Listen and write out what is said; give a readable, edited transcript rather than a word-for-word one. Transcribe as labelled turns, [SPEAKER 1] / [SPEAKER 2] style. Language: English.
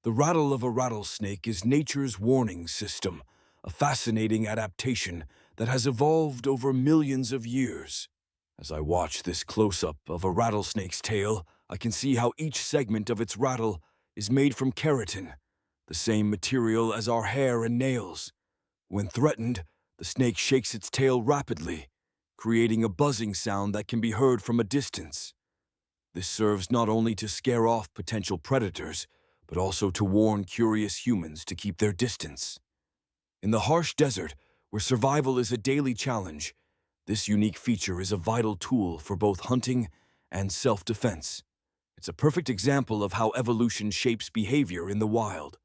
[SPEAKER 1] The rattle of a rattlesnake is nature's warning system, a fascinating adaptation that has evolved over millions of years. As I watch this close-up of a rattlesnake's tail, I can see how each segment of its rattle is made from keratin, the same material as our hair and nails. When threatened, the snake shakes its tail rapidly, creating a buzzing sound that can be heard from a distance. This serves not only to scare off potential predators, but also to warn curious humans to keep their distance. In the harsh desert, where survival is a daily challenge, this unique feature is a vital tool for both hunting and self-defense. It's a perfect example of how evolution shapes behavior in the wild.